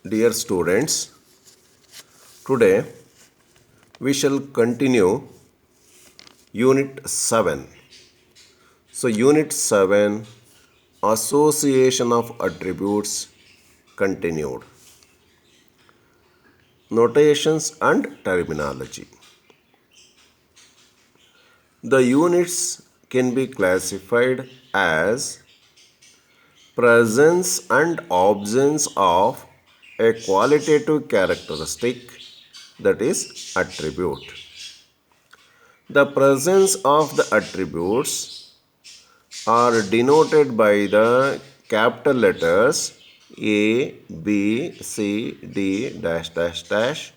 Dear students, today we shall continue Unit 7. So, Unit 7 Association of Attributes continued. Notations and terminology. The units can be classified as presence and absence of a qualitative characteristic, that is attribute. The presence of the attributes are denoted by the capital letters A, B, C, D, dash, dash, dash,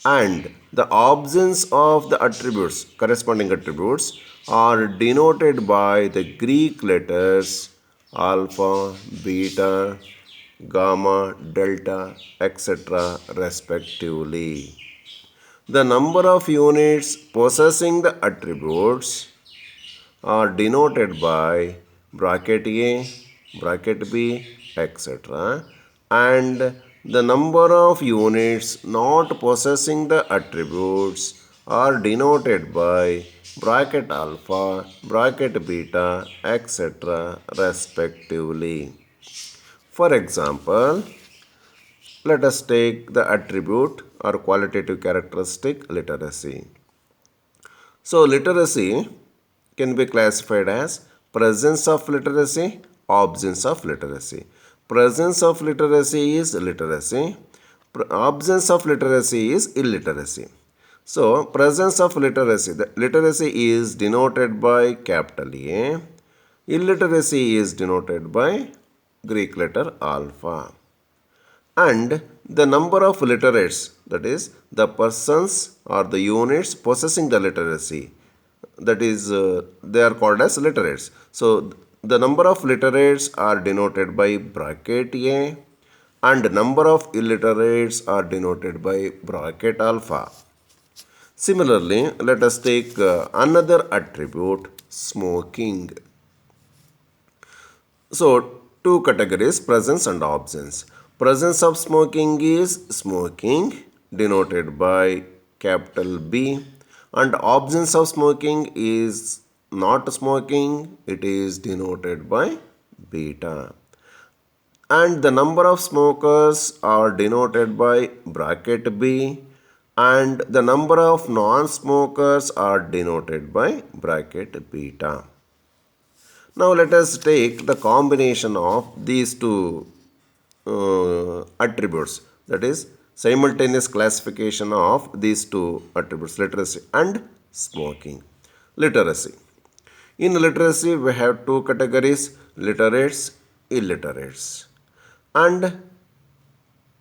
and the absence of the attributes, corresponding attributes, are denoted by the Greek letters alpha, beta, gamma, delta, etc. respectively. The number of units possessing the attributes are denoted by bracket A, bracket B, etc. And the number of units not possessing the attributes are denoted by bracket alpha, bracket beta, etc. respectively. For example, let us take the attribute or qualitative characteristic literacy. So, literacy can be classified as presence of literacy, absence of literacy. Presence of literacy is literacy. Absence of literacy is illiteracy. So, presence of literacy, the literacy is denoted by capital A. Illiteracy is denoted by Greek letter alpha. And the number of literates, that is the persons or the units possessing the literacy, that is they are called as literates. So the number of literates are denoted by bracket A and number of illiterates are denoted by bracket alpha. Similarly, let us take another attribute, smoking. So, two categories, presence and absence. Presence of smoking is smoking, denoted by capital B, and absence of smoking is not smoking, it is denoted by beta. And the number of smokers are denoted by bracket B, and the number of non-smokers are denoted by bracket beta. Now let us take the combination of these two attributes, that is simultaneous classification of these two attributes, literacy and smoking. Literacy. In literacy we have two categories, literates, illiterates. And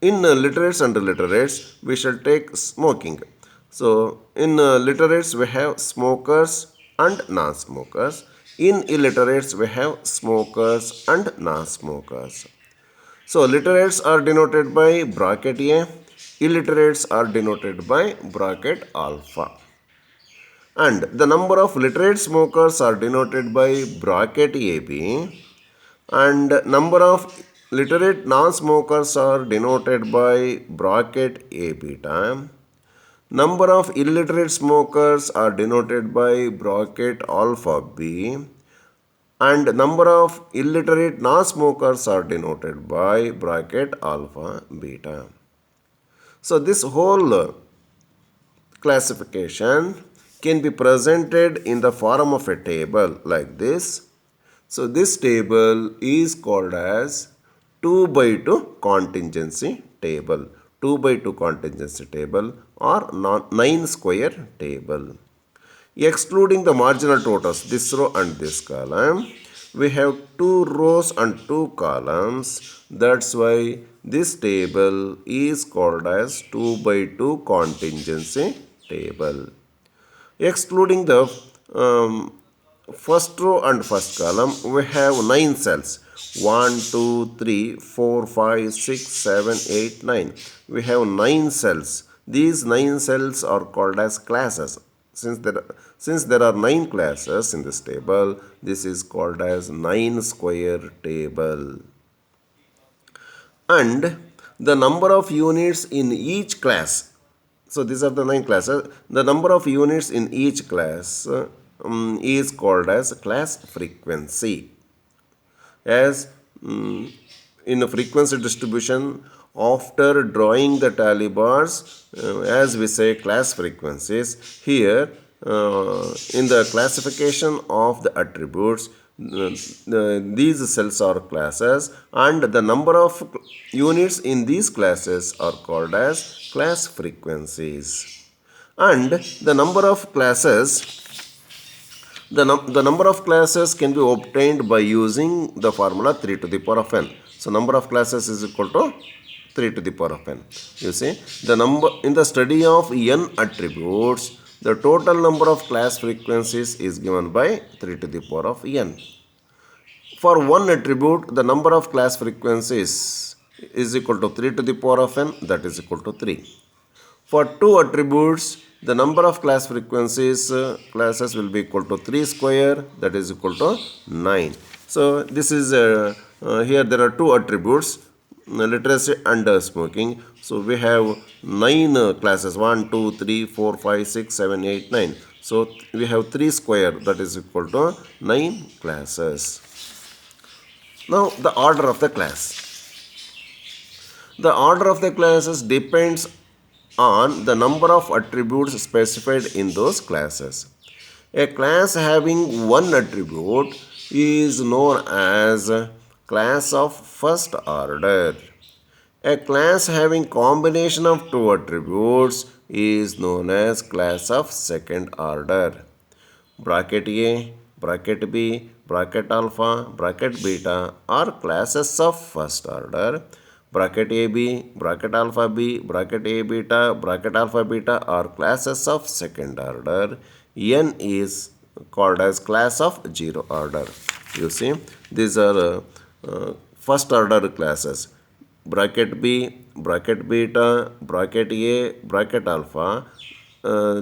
in literates and illiterates we shall take smoking. So in literates we have smokers and non-smokers. In illiterates we have smokers and non-smokers. So literates are denoted by bracket A, illiterates are denoted by bracket alpha. And the number of literate smokers are denoted by bracket AB, and number of literate non-smokers are denoted by bracket A beta. Number of illiterate smokers are denoted by bracket alpha B, and number of illiterate non-smokers are denoted by bracket alpha beta. So this whole classification can be presented in the form of a table like this. So this table is called as 2 by 2 contingency table. 2 by 2 contingency table or 9 square table. Excluding the marginal totals, this row and this column, we have 2 rows and 2 columns. That's why this table is called as 2 by 2 contingency table. Excluding the first row and first column, we have 9 cells. 1, 2, 3, 4, 5, 6, 7, 8, 9. We have 9 cells. These 9 cells are called as classes. Since there are 9 classes in this table, this is called as 9 square table. And the number of units in each class. So these are the 9 classes. The number of units in each class is called as class frequency. As in a frequency distribution, after drawing the tally bars, as we say class frequencies, here in the classification of the attributes, these cells are classes, and the number of units in these classes are called as class frequencies. And the number of classes, the number of classes can be obtained by using the formula 3 to the power of n. So number of classes is equal to 3 to the power of n. You see, the number in the study of n attributes, the total number of class frequencies is given by 3 to the power of n. For one attribute, the number of class frequencies is equal to 3 to the power of n, that is equal to 3. For two attributes, the number of class frequencies classes will be equal to 3 square, that is equal to 9. So this is here there are two attributes, literacy and smoking. So we have 9 classes, 1, 2, 3, 4, 5, 6, 7, 8, 9. So we have 3 square, that is equal to 9 classes. Now the order of the class. The order of the classes depends on the number of attributes specified in those classes. A class having one attribute is known as class of first order. A class having combination of two attributes is known as class of second order. Bracket A, bracket B, bracket alpha, bracket beta are classes of first order. Bracket AB, bracket alpha B, bracket A beta, bracket alpha beta are classes of second order. N is called as class of zero order. You see, these are first order classes. Bracket B, bracket beta, bracket A, bracket alpha.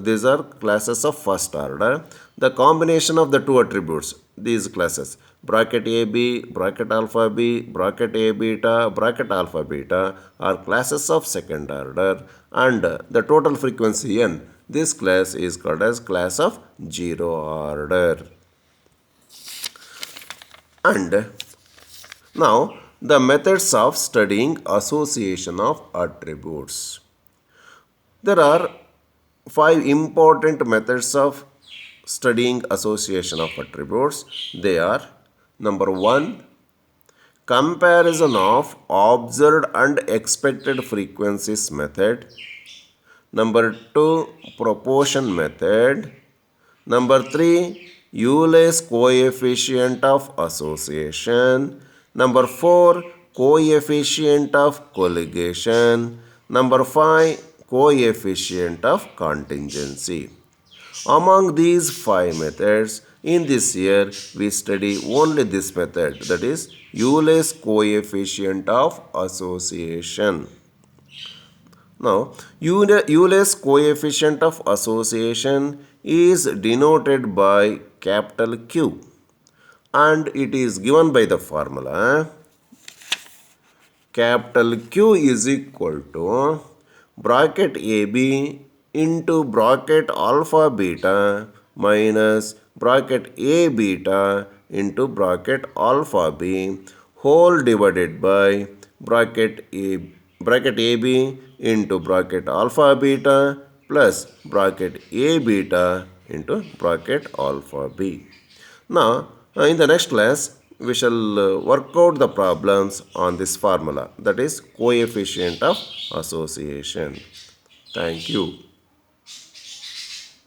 These are classes of first order. The combination of the two attributes, these classes, bracket AB, bracket alpha B, bracket A beta, bracket alpha beta are classes of second order, and the total frequency n, this class is called as class of zero order. And now the methods of studying association of attributes. There are 5 important methods of studying association of attributes. They are: number 1, comparison of observed and expected frequencies method. Number 2, proportion method. Number 3, Euler's coefficient of association. Number 4, coefficient of colligation. Number 5, coefficient of contingency. Among these 5 methods, in this year we study only this method, that is Euler's coefficient of association. Now, Euler's coefficient of association is denoted by capital Q, and it is given by the formula capital Q is equal to bracket AB into bracket alpha beta minus bracket A beta into bracket alpha B whole divided by bracket AB into bracket alpha beta plus bracket A beta into bracket alpha B. Now, in the next class, we shall work out the problems on this formula, that is coefficient of association. Thank you.